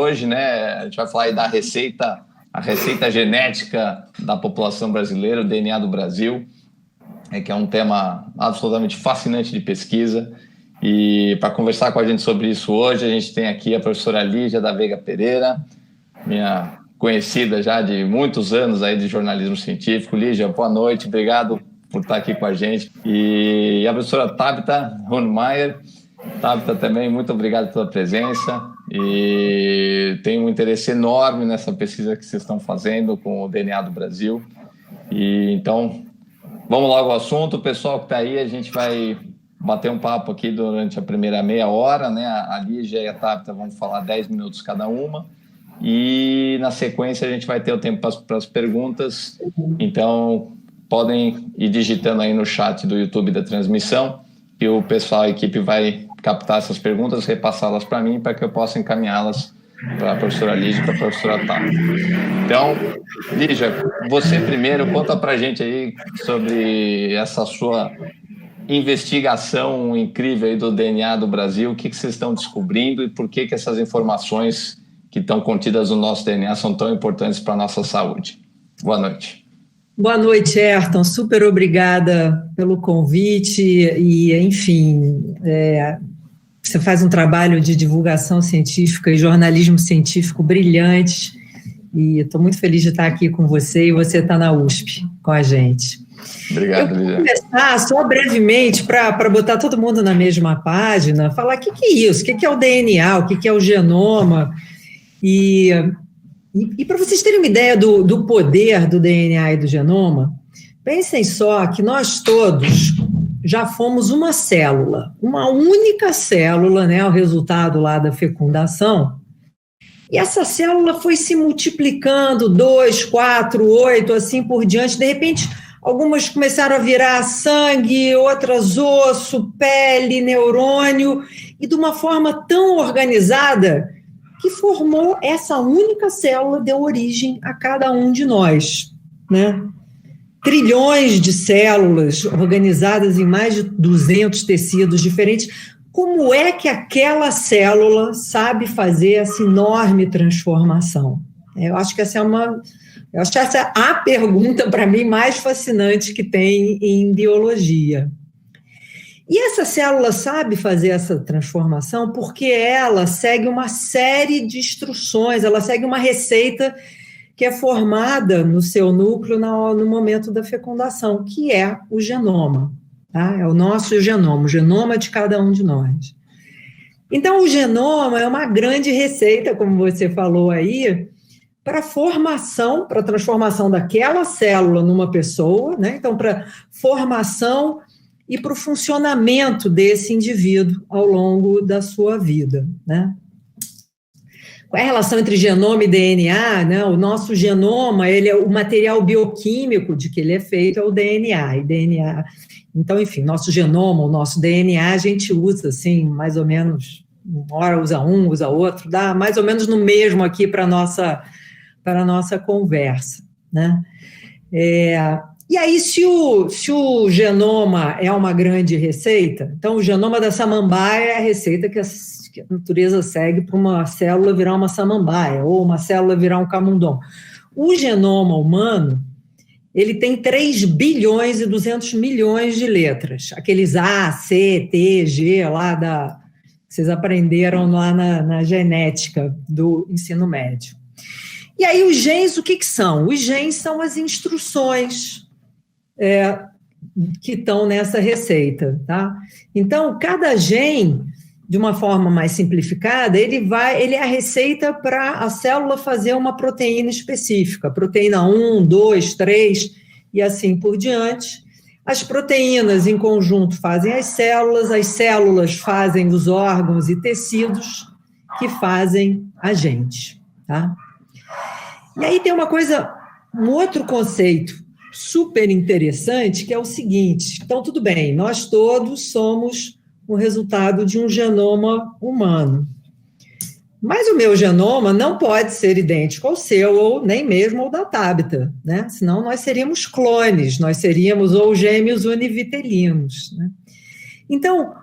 hoje, né? A gente vai falar aí da receita, a receita genética da população brasileira, o DNA do Brasil, que é um tema absolutamente fascinante de pesquisa. E para conversar com a gente sobre isso hoje, a gente tem aqui a professora Lígia da Veiga Pereira, minha conhecida já de muitos anos aí de jornalismo científico. Lígia, boa noite, obrigado por estar aqui com a gente. E a professora Tabita Hohnmeier. Tabita, também, muito obrigado pela presença. E tenho um interesse enorme nessa pesquisa que vocês estão fazendo com o DNA do Brasil. E então, vamos logo ao assunto. O pessoal que está aí, a gente vai bater um papo aqui durante a primeira meia hora, né? A Lígia e a Tabita vão falar 10 minutos cada uma. E na sequência a gente vai ter o tempo para as perguntas. Então, podem ir digitando aí no chat do YouTube da transmissão, que o pessoal, a equipe vai captar essas perguntas, repassá-las para mim, para que eu possa encaminhá-las para a professora Lígia e para a professora Tabita. Então, Lígia, você primeiro, conta para a gente aí sobre essa sua investigação incrível aí do DNA do Brasil, o que vocês estão descobrindo e por que essas informações que estão contidas no nosso DNA são tão importantes para a nossa saúde. Boa noite. Boa noite, Ayrton. Super obrigada pelo convite e, enfim, você faz um trabalho de divulgação científica e jornalismo científico brilhante e estou muito feliz de estar aqui com você e você está na USP com a gente. Obrigado, Lígia. Eu vou começar só brevemente para botar todo mundo na mesma página, falar o que é isso, o que é o DNA, o que é o genoma. E para vocês terem uma ideia do poder do DNA e do genoma, pensem só que nós todos já fomos uma célula, uma única célula, né, o resultado lá da fecundação, e essa célula foi se multiplicando, 2, 4, 8, assim por diante. De repente, algumas começaram a virar sangue, outras osso, pele, neurônio, e de uma forma tão organizada que formou essa única célula, deu origem a cada um de nós, né? Trilhões de células organizadas em mais de 200 tecidos diferentes. Como é que aquela célula sabe fazer essa enorme transformação? Eu acho que essa é a pergunta, para mim, mais fascinante que tem em biologia. E essa célula sabe fazer essa transformação porque ela segue uma série de instruções, ela segue uma receita que é formada no seu núcleo no momento da fecundação, que é o genoma, tá? É o nosso genoma, o genoma de cada um de nós. Então, o genoma é uma grande receita, como você falou aí, para formação, para a transformação daquela célula numa pessoa, né? Então, para formação e para o funcionamento desse indivíduo ao longo da sua vida, né? Qual é a relação entre genoma e DNA, né? O nosso genoma, ele é o material bioquímico de que ele é feito, é o DNA, e DNA. Então, enfim, nosso genoma, o nosso DNA, a gente usa, assim, mais ou menos, uma hora usa um, usa outro, dá mais ou menos no mesmo aqui para a nossa conversa, né? E aí, se o genoma é uma grande receita, então o genoma da samambaia é a receita que a natureza segue para uma célula virar uma samambaia, ou uma célula virar um camundongo. O genoma humano, ele tem 3 bilhões e 200 milhões de letras, aqueles A, C, T, G, lá que vocês aprenderam lá na genética do ensino médio. E aí os genes, o que são? Os genes são as instruções que estão nessa receita, tá? Então, cada gene, de uma forma mais simplificada, ele é a receita para a célula fazer uma proteína específica, proteína 1, 2, 3 e assim por diante. As proteínas em conjunto fazem as células fazem os órgãos e tecidos que fazem a gente, tá? E aí tem um outro conceito super interessante, que é o seguinte: então, tudo bem, nós todos somos o resultado de um genoma humano, mas o meu genoma não pode ser idêntico ao seu, ou nem mesmo ao da Tabita, né? Senão nós seríamos clones, nós seríamos ou gêmeos univitelinos, né? Então,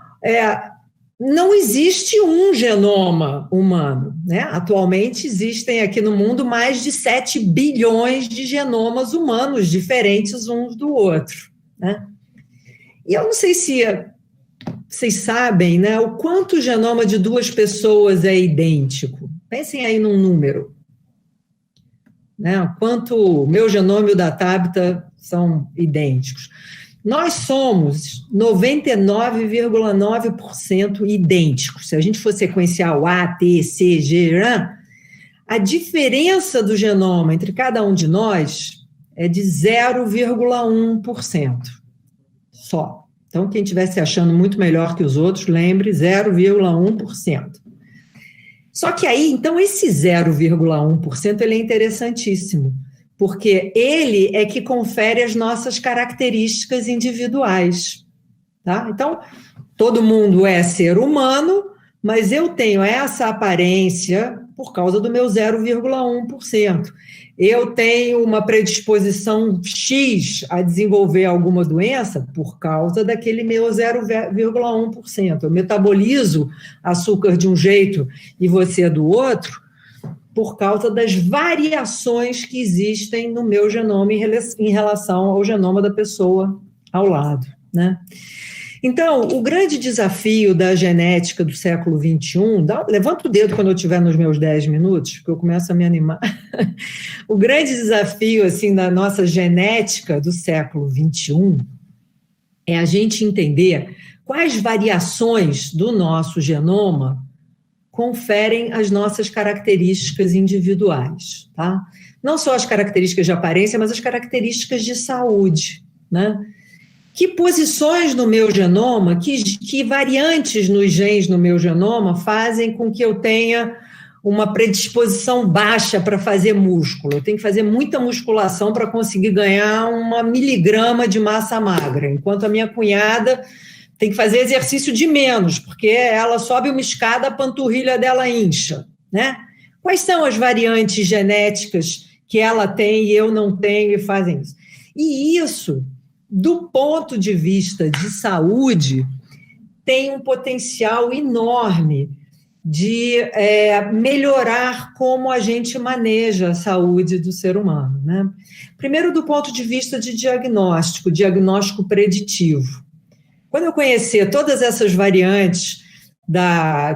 não existe um genoma humano, né? Atualmente existem aqui no mundo mais de 7 bilhões de genomas humanos diferentes uns do outro, né? E eu não sei se vocês sabem, né, o quanto o genoma de 2 pessoas é idêntico. Pensem aí num número, né? Quanto o meu genoma e o da Tabita são idênticos. Nós somos 99,9% idênticos. Se a gente for sequenciar o A, T, C, G, a diferença do genoma entre cada um de nós é de 0,1% só. Então, quem estiver se achando muito melhor que os outros, lembre, 0,1%. Só que aí, então, esse 0,1% ele é interessantíssimo, porque ele é que confere as nossas características individuais, tá? Então, todo mundo é ser humano, mas eu tenho essa aparência por causa do meu 0,1%. Eu tenho uma predisposição X a desenvolver alguma doença por causa daquele meu 0,1%. Eu metabolizo açúcar de um jeito e você do outro, por causa das variações que existem no meu genoma em relação ao genoma da pessoa ao lado, né? Então, o grande desafio da genética do século XXI, levanta o dedo quando eu estiver nos meus 10 minutos, porque eu começo a me animar. O grande desafio, assim, da nossa genética do século XXI é a gente entender quais variações do nosso genoma conferem as nossas características individuais, tá? Não só as características de aparência, mas as características de saúde, né? Que posições no meu genoma, que variantes nos genes no meu genoma fazem com que eu tenha uma predisposição baixa para fazer músculo? Eu tenho que fazer muita musculação para conseguir ganhar 1 miligrama de massa magra, enquanto a minha cunhada tem que fazer exercício de menos, porque ela sobe uma escada, a panturrilha dela incha, né? Quais são as variantes genéticas que ela tem e eu não tenho e fazem isso? E isso, do ponto de vista de saúde, tem um potencial enorme de melhorar como a gente maneja a saúde do ser humano, né? Primeiro, do ponto de vista de diagnóstico preditivo. Quando eu conhecer todas essas variantes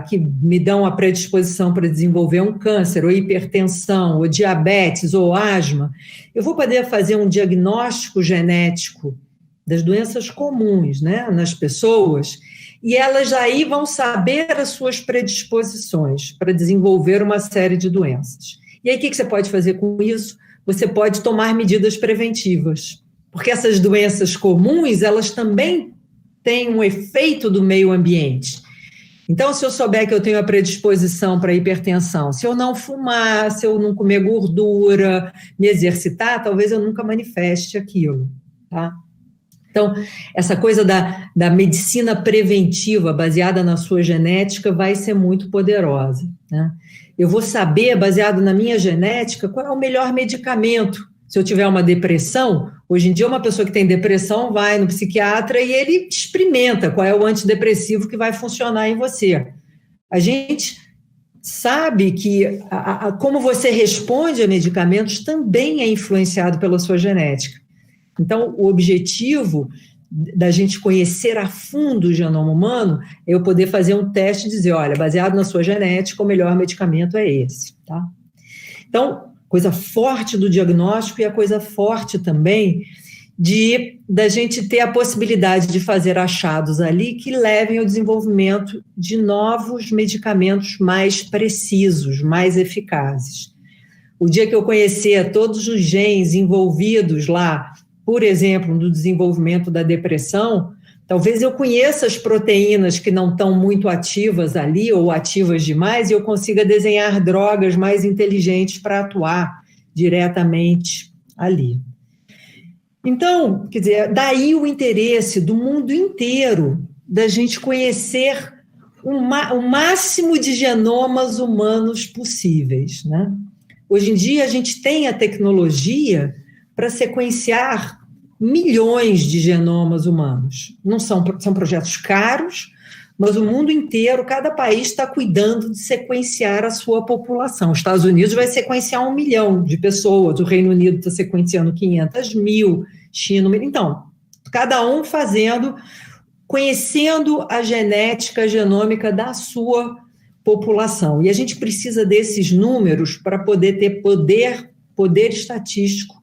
que me dão a predisposição para desenvolver um câncer, ou hipertensão, ou diabetes, ou asma, eu vou poder fazer um diagnóstico genético das doenças comuns, né, nas pessoas, e elas aí vão saber as suas predisposições para desenvolver uma série de doenças. E aí, o que você pode fazer com isso? Você pode tomar medidas preventivas, porque essas doenças comuns, elas também têm um efeito do meio ambiente. Então, se eu souber que eu tenho a predisposição para hipertensão, se eu não fumar, se eu não comer gordura, me exercitar, talvez eu nunca manifeste aquilo, tá? Então, essa coisa da medicina preventiva baseada na sua genética vai ser muito poderosa, né? Eu vou saber, baseado na minha genética, qual é o melhor medicamento. Se eu tiver uma depressão, hoje em dia uma pessoa que tem depressão vai no psiquiatra e ele experimenta qual é o antidepressivo que vai funcionar em você. A gente sabe que como você responde a medicamentos também é influenciado pela sua genética. Então, o objetivo da gente conhecer a fundo o genoma humano é eu poder fazer um teste e dizer, olha, baseado na sua genética, o melhor medicamento é esse, tá? Então, coisa forte do diagnóstico e a coisa forte também da gente ter a possibilidade de fazer achados ali que levem ao desenvolvimento de novos medicamentos mais precisos, mais eficazes. O dia que eu conhecer todos os genes envolvidos lá, por exemplo, no desenvolvimento da depressão, talvez eu conheça as proteínas que não estão muito ativas ali ou ativas demais e eu consiga desenhar drogas mais inteligentes para atuar diretamente ali. Então, quer dizer, daí o interesse do mundo inteiro da gente conhecer o máximo de genomas humanos possíveis, né? Hoje em dia, a gente tem a tecnologia para sequenciar milhões de genomas humanos. Não são projetos caros, mas o mundo inteiro, cada país está cuidando de sequenciar a sua população. Os Estados Unidos vai sequenciar 1 milhão de pessoas, o Reino Unido está sequenciando 500 mil, China... Então, cada um conhecendo a genética, a genômica da sua população. E a gente precisa desses números para poder ter poder estatístico,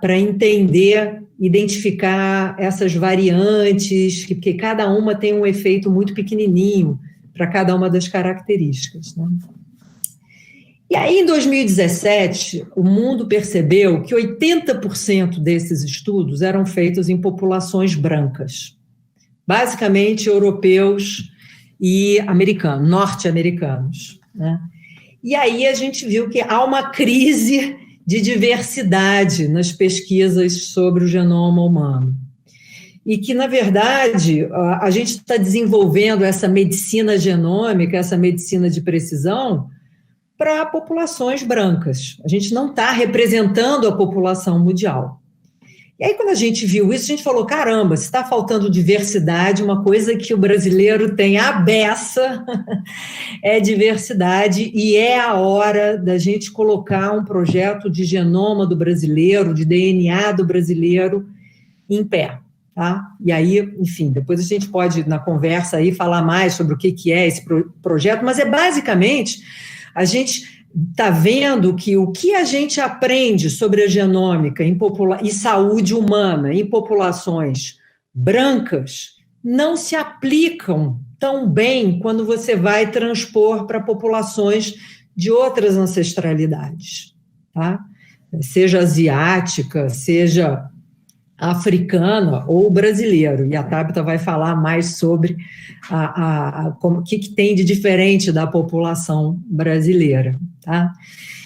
para entender, identificar essas variantes, porque cada uma tem um efeito muito pequenininho para cada uma das características, né? E aí, em 2017, o mundo percebeu que 80% desses estudos eram feitos em populações brancas, basicamente europeus e americanos, norte-americanos, né? E aí a gente viu que há uma crise de diversidade nas pesquisas sobre o genoma humano. E que, na verdade, a gente está desenvolvendo essa medicina genômica, essa medicina de precisão, para populações brancas. A gente não está representando a população mundial. E aí, quando a gente viu isso, a gente falou, caramba, se está faltando diversidade, uma coisa que o brasileiro tem à beça é diversidade, e é a hora da gente colocar um projeto de genoma do brasileiro, de DNA do brasileiro, em pé, tá? E aí, enfim, depois a gente pode, na conversa aí, falar mais sobre o que é esse projeto, mas é basicamente, a gente está vendo que o que a gente aprende sobre a genômica e saúde humana em populações brancas não se aplicam tão bem quando você vai transpor para populações de outras ancestralidades, tá? Seja asiática, seja africana ou brasileiro, e a Tabita vai falar mais sobre o que tem de diferente da população brasileira, tá?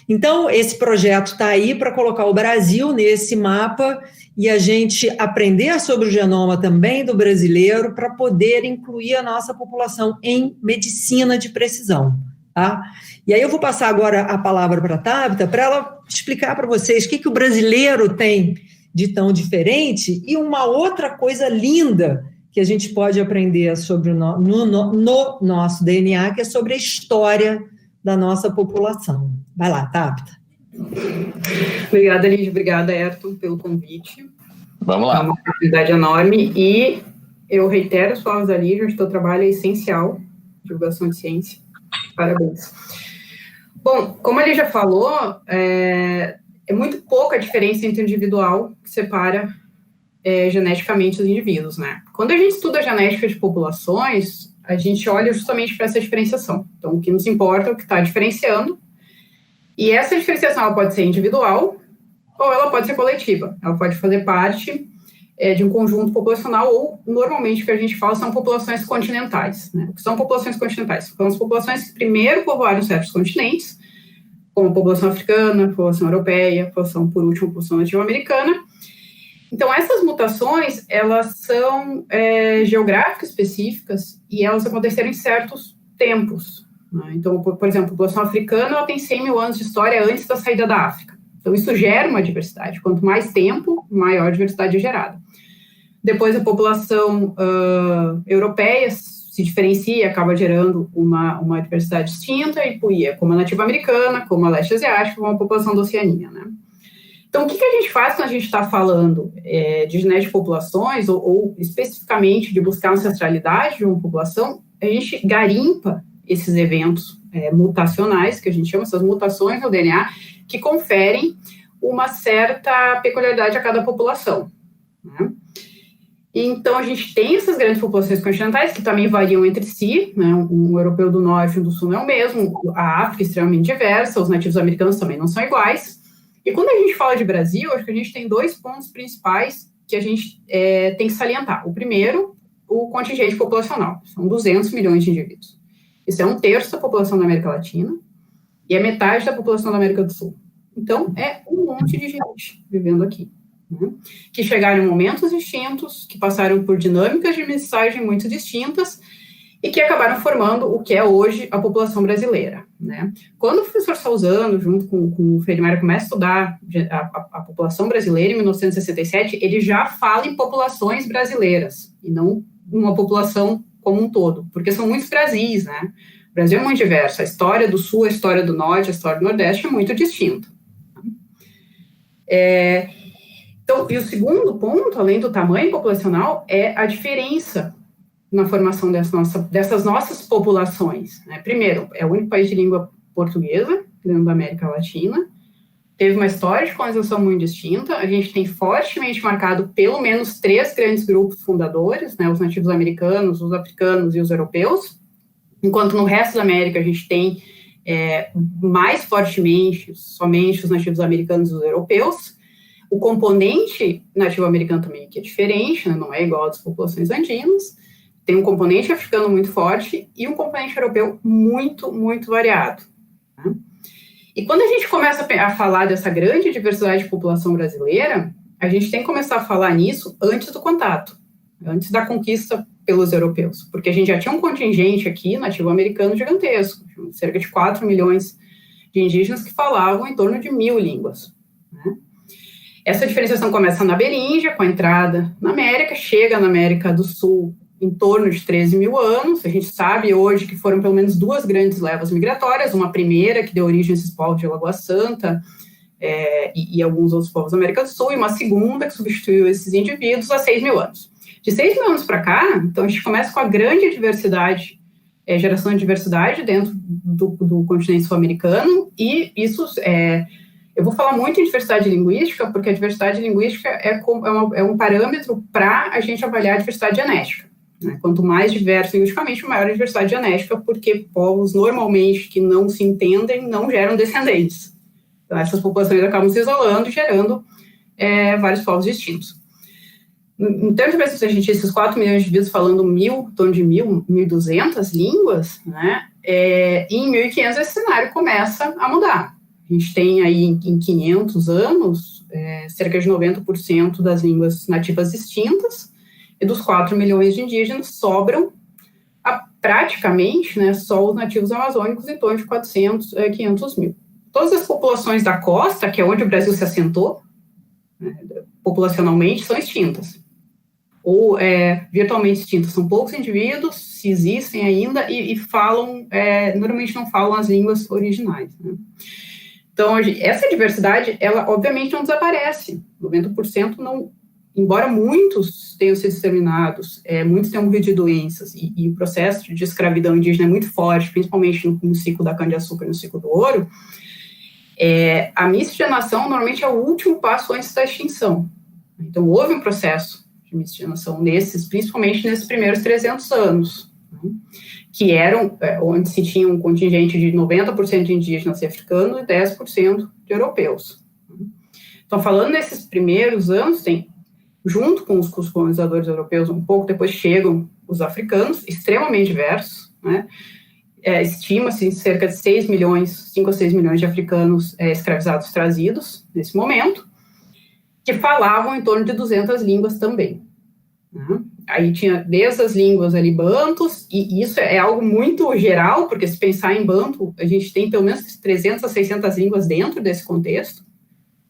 Então, esse projeto está aí para colocar o Brasil nesse mapa e a gente aprender sobre o genoma também do brasileiro para poder incluir a nossa população em medicina de precisão, tá? E aí eu vou passar agora a palavra para a Tabita para ela explicar para vocês o que o brasileiro tem de tão diferente, e uma outra coisa linda que a gente pode aprender sobre no nosso DNA, que é sobre a história da nossa população. Vai lá, Tabita. Obrigada, Lígia. Obrigada, Ayrton, pelo convite. Vamos lá. É uma oportunidade enorme, e eu reitero as palavras da Lígia, o teu trabalho é essencial, divulgação de ciência. Parabéns. Bom, como a Lígia falou, é muito pouca a diferença entre o individual que separa geneticamente os indivíduos, né? Quando a gente estuda a genética de populações, a gente olha justamente para essa diferenciação. Então, o que nos importa é o que está diferenciando, e essa diferenciação ela pode ser individual ou ela pode ser coletiva. Ela pode fazer parte de um conjunto populacional, ou, normalmente, o que a gente fala são populações continentais, né? O que são populações continentais? São as populações que primeiro povoaram certos continentes, como a população africana, a população europeia, a população, por último, a população latino-americana. Então, essas mutações, elas são geográficas específicas, e elas aconteceram em certos tempos, né? Então, por exemplo, a população africana ela tem 100 mil anos de história antes da saída da África. Então, isso gera uma diversidade. Quanto mais tempo, maior diversidade é gerada. Depois, a população europeia se diferencia e acaba gerando uma diversidade distinta, e como a nativa americana, como a leste asiática, como a população da Oceania, né? Então, o que a gente faz quando a gente está falando de genética de populações, ou especificamente de buscar a ancestralidade de uma população? A gente garimpa esses eventos mutacionais, que a gente chama, essas mutações no DNA, que conferem uma certa peculiaridade a cada população, né? Então, a gente tem essas grandes populações continentais, que também variam entre si, né? Um europeu do norte e um do sul não é o mesmo, a África é extremamente diversa, os nativos americanos também não são iguais. E quando a gente fala de Brasil, acho que a gente tem 2 pontos principais que a gente tem que salientar. O primeiro, o contingente populacional, são 200 milhões de indivíduos. Isso é 1/3 da população da América Latina e é metade da população da América do Sul. Então, é um monte de gente vivendo aqui, né? Que chegaram em momentos distintos, que passaram por dinâmicas de mensagem muito distintas e que acabaram formando o que é hoje a população brasileira, né? Quando o professor Salzano, junto com o Freire Maia, começa a estudar a população brasileira em 1967, ele já fala em populações brasileiras e não uma população como um todo, porque são muitos Brasis, né? O Brasil é muito diverso, a história do Sul, a história do Norte, a história do Nordeste é muito distinta. Então, e o segundo ponto, além do tamanho populacional, é a diferença na formação dessas nossas populações, né? Primeiro, é o único país de língua portuguesa dentro da América Latina, teve uma história de colonização muito distinta, a gente tem fortemente marcado pelo menos 3 grandes grupos fundadores, né? Os nativos americanos, os africanos e os europeus, enquanto no resto da América a gente tem mais fortemente somente os nativos americanos e os europeus. O componente nativo americano também que é diferente, né? Não é igual às populações andinas, tem um componente africano muito forte e um componente europeu muito, muito variado. Né? E quando a gente começa a falar dessa grande diversidade de população brasileira, a gente tem que começar a falar nisso antes do contato, antes da conquista pelos europeus, porque a gente já tinha um contingente aqui nativo-americano gigantesco, cerca de 4 milhões de indígenas que falavam em torno de 1.000 línguas. Né? Essa diferenciação começa na Beríngia, com a entrada na América, chega na América do Sul em torno de 13 mil anos. A gente sabe hoje que foram pelo menos 2 grandes levas migratórias, uma primeira que deu origem a esses povos de Lagoa Santa e alguns outros povos da América do Sul, e uma segunda que substituiu esses indivíduos há 6 mil anos. De 6 mil anos para cá, então a gente começa com a grande diversidade, geração de diversidade dentro do continente sul-americano, e isso eu vou falar muito em diversidade linguística, porque a diversidade linguística é um parâmetro para a gente avaliar a diversidade genética. Né? Quanto mais diverso linguisticamente, maior a diversidade genética, porque povos normalmente que não se entendem não geram descendentes. Então, essas populações acabam se isolando e gerando vários povos distintos. Em termos de pesquisa, a gente tinha esses 4 milhões de indivíduos falando 1.000, em torno de 1.200 línguas, né? E em 1.500 esse cenário começa a mudar. A gente tem aí, em 500 anos, cerca de 90% das línguas nativas extintas, e dos 4 milhões de indígenas sobram praticamente, né, só os nativos amazônicos em torno de 500 mil. Todas as populações da costa, que é onde o Brasil se assentou, né, populacionalmente, são extintas. Ou virtualmente extintas. São poucos indivíduos, se existem ainda, e falam, normalmente não falam as línguas originais. Né? Então, essa diversidade, ela obviamente não desaparece. 90% não, embora muitos tenham sido exterminados, muitos tenham morrido de doenças, e o processo de escravidão indígena é muito forte, principalmente no ciclo da cana-de-açúcar e no ciclo do ouro. A miscigenação normalmente é o último passo antes da extinção. Então, houve um processo de miscigenação principalmente nesses primeiros 300 anos, né, que eram onde se tinha um contingente de 90% de indígenas e africanos e 10% de europeus. Então, falando nesses primeiros anos, junto com os colonizadores europeus, um pouco depois chegam os africanos, extremamente diversos, né? Estima-se cerca de 5 ou 6 milhões de africanos escravizados trazidos nesse momento, que falavam em torno de 200 línguas também. Né? Aí tinha desde as línguas ali bantus, e isso é algo muito geral, porque se pensar em bantu, a gente tem pelo menos 300 a 600 línguas dentro desse contexto.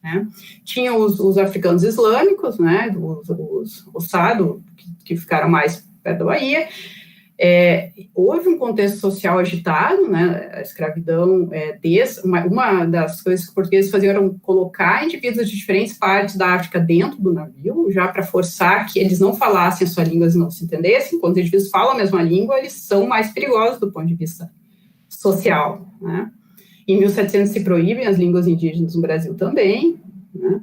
Né? Tinha os africanos islâmicos, né? os Sado, que ficaram mais perto da Bahia. Houve um contexto social agitado, né? A escravidão, uma das coisas que os portugueses faziam era colocar indivíduos de diferentes partes da África dentro do navio, já para forçar que eles não falassem as suas línguas e não se entendessem. Quando os indivíduos falam a mesma língua, eles são mais perigosos do ponto de vista social. Né? Em 1700 se proíbem as línguas indígenas no Brasil também. Né?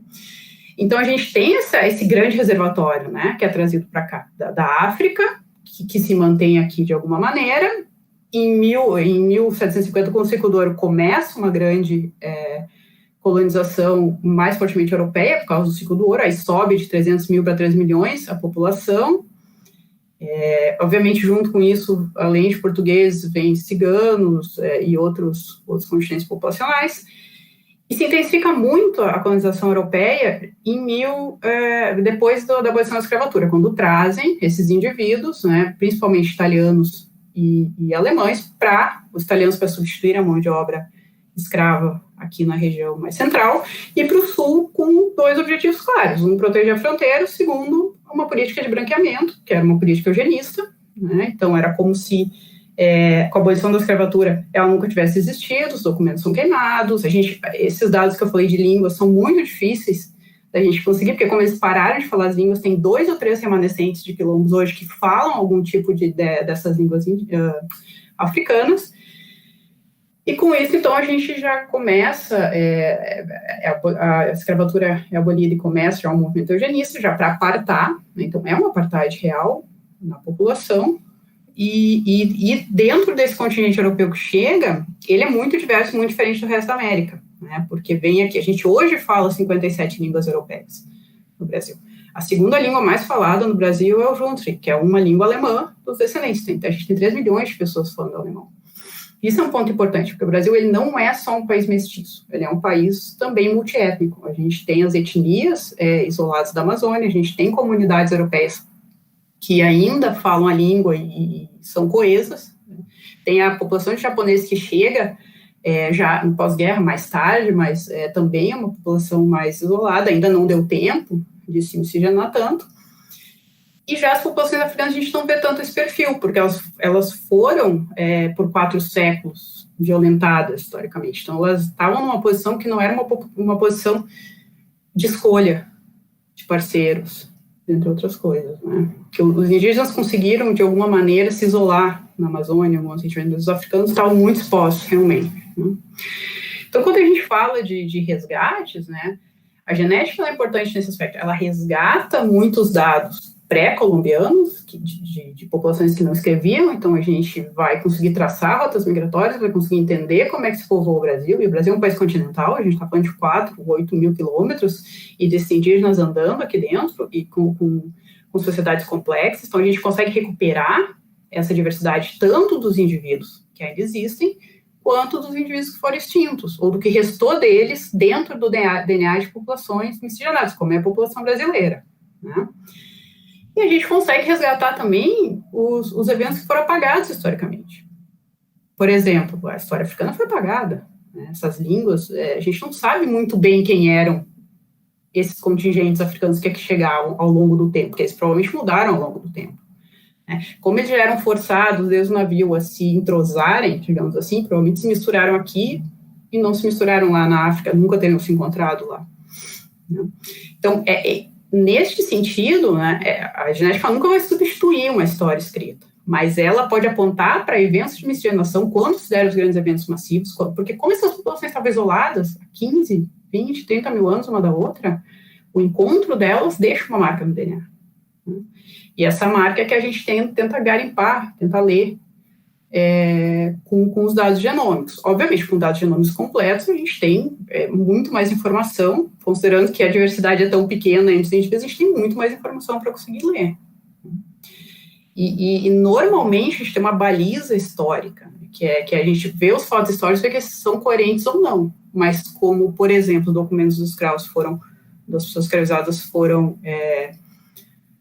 Então, a gente tem esse grande reservatório, né, que é trazido para cá, da África, que se mantém aqui de alguma maneira. Em 1750, com o ciclo do ouro, começa uma grande colonização mais fortemente europeia, por causa do ciclo do ouro, aí sobe de 300 mil para 3 milhões a população. Obviamente, junto com isso, além de portugueses, vem ciganos e outros contingentes populacionais. E se intensifica muito a colonização europeia depois da abolição da escravatura, quando trazem esses indivíduos, né, principalmente italianos e alemães, os italianos para substituir a mão de obra escrava aqui na região mais central, e para o sul com 2 objetivos claros: um, proteger a fronteira; segundo, uma política de branqueamento, que era uma política eugenista, né? Então, era como se, com a abolição da escravatura, ela nunca tivesse existido, os documentos são queimados, esses dados que eu falei de línguas são muito difíceis da gente conseguir, porque como eles pararam de falar as línguas, tem 2 ou 3 remanescentes de quilombos hoje que falam algum tipo dessas línguas africanas. E com isso, então, a gente já começa, a escravatura é abolida e começa já um movimento eugenista, já para apartar, né? Então é um apartheid real na população, e dentro desse continente europeu que chega, ele é muito diverso, muito diferente do resto da América, né? Porque vem aqui, a gente hoje fala 57 línguas europeias no Brasil. A segunda língua mais falada no Brasil é o Juntri, que é uma língua alemã dos descendentes. A gente tem 3 milhões de pessoas falando alemão. Isso é um ponto importante, porque o Brasil ele não é só um país mestiço, ele é um país também multiétnico. A gente tem as etnias isoladas da Amazônia, a gente tem comunidades europeias que ainda falam a língua e são coesas, né? Tem a população de japoneses que chega já no pós-guerra, mais tarde, mas também é uma população mais isolada, ainda não deu tempo de se miscigenar tanto. E já as populações africanas a gente não vê tanto esse perfil, porque elas foram, por 4 séculos, violentadas historicamente. Então, elas estavam numa posição que não era uma posição de escolha de parceiros, entre outras coisas, né? Que os indígenas conseguiram, de alguma maneira, se isolar na Amazônia, os africanos estavam muito expostos, realmente, né? Então, quando a gente fala de resgates, né, a genética é importante nesse aspecto. Ela resgata muitos dados pré-colombianos, de populações que não escreviam, então a gente vai conseguir traçar rotas migratórias, vai conseguir entender como é que se povoou o Brasil, e o Brasil é um país continental, a gente está falando de 4 ou 8 mil quilômetros, e desses indígenas andando aqui dentro, e com sociedades complexas, então a gente consegue recuperar essa diversidade tanto dos indivíduos que ainda existem, quanto dos indivíduos que foram extintos, ou do que restou deles dentro do DNA de populações miscigenadas, como é a população brasileira, né? E a gente consegue resgatar também os eventos que foram apagados historicamente. Por exemplo, a história africana foi apagada, né? Essas línguas, a gente não sabe muito bem quem eram esses contingentes africanos que chegavam ao longo do tempo, porque eles provavelmente mudaram ao longo do tempo, né? Como eles já eram forçados desde o navio a se entrosarem, digamos assim, provavelmente se misturaram aqui e não se misturaram lá na África, nunca teriam se encontrado lá, né? Então, neste sentido, né, a genética nunca vai substituir uma história escrita, mas ela pode apontar para eventos de miscigenação quando se der os grandes eventos massivos, porque como essas populações estavam isoladas há 15, 20, 30 mil anos uma da outra, o encontro delas deixa uma marca no DNA, né? E essa marca é que a gente tenta garimpar, tenta ler com os dados genômicos. Obviamente, com dados genômicos completos, a gente tem muito mais informação, considerando que a diversidade é tão pequena entre os indivíduos, a gente tem muito mais informação para conseguir ler. E normalmente, a gente tem uma baliza histórica, que a gente vê os fatos históricos e vê que eles são coerentes ou não. Mas como, por exemplo, documentos dos escravos das pessoas escravizadas foram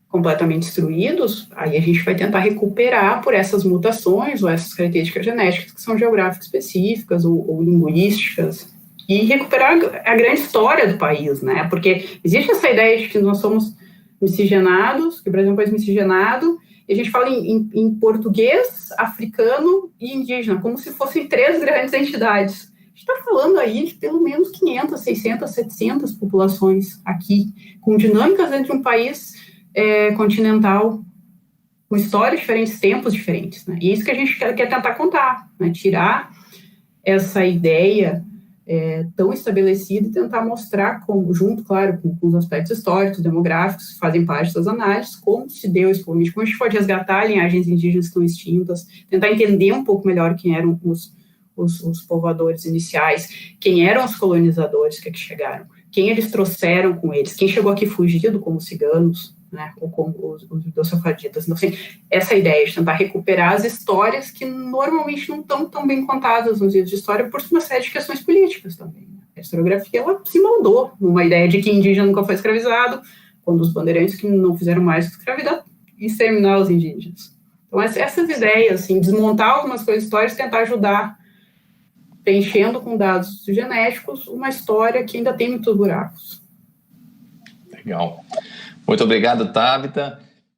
completamente destruídos, aí a gente vai tentar recuperar por essas mutações ou essas características genéticas que são geográficas específicas ou linguísticas, e recuperar a grande história do país, né? Porque existe essa ideia de que nós somos miscigenados, que o Brasil é um país miscigenado, e a gente fala em português, africano e indígena, como se fossem 3 grandes entidades. A gente está falando aí de pelo menos 500, 600, 700 populações aqui, com dinâmicas dentro de um país continental, com histórias diferentes, tempos diferentes, né? E isso que a gente quer tentar contar, né? Tirar essa ideia tão estabelecida e tentar mostrar como, junto, claro, com os aspectos históricos, demográficos, que fazem parte das análises, como se deu esse movimento, como a gente pode resgatar linhagens indígenas que estão extintas, tentar entender um pouco melhor quem eram os povoadores iniciais, quem eram os colonizadores que chegaram, quem eles trouxeram com eles, quem chegou aqui fugido, como os ciganos, né, ou como os judeus-sefardistas. Então, assim, essa ideia de tentar recuperar as histórias que normalmente não estão tão bem contadas nos livros de história por uma série de questões políticas também, né? A historiografia, ela se moldou numa ideia de que indígena nunca foi escravizado, quando os bandeirantes que não fizeram mais que escravidão e exterminar os indígenas. Então, essas ideias, assim, desmontar algumas coisas históricas, tentar ajudar, preenchendo com dados genéticos, uma história que ainda tem muitos buracos. Legal. Muito obrigado, Tabita.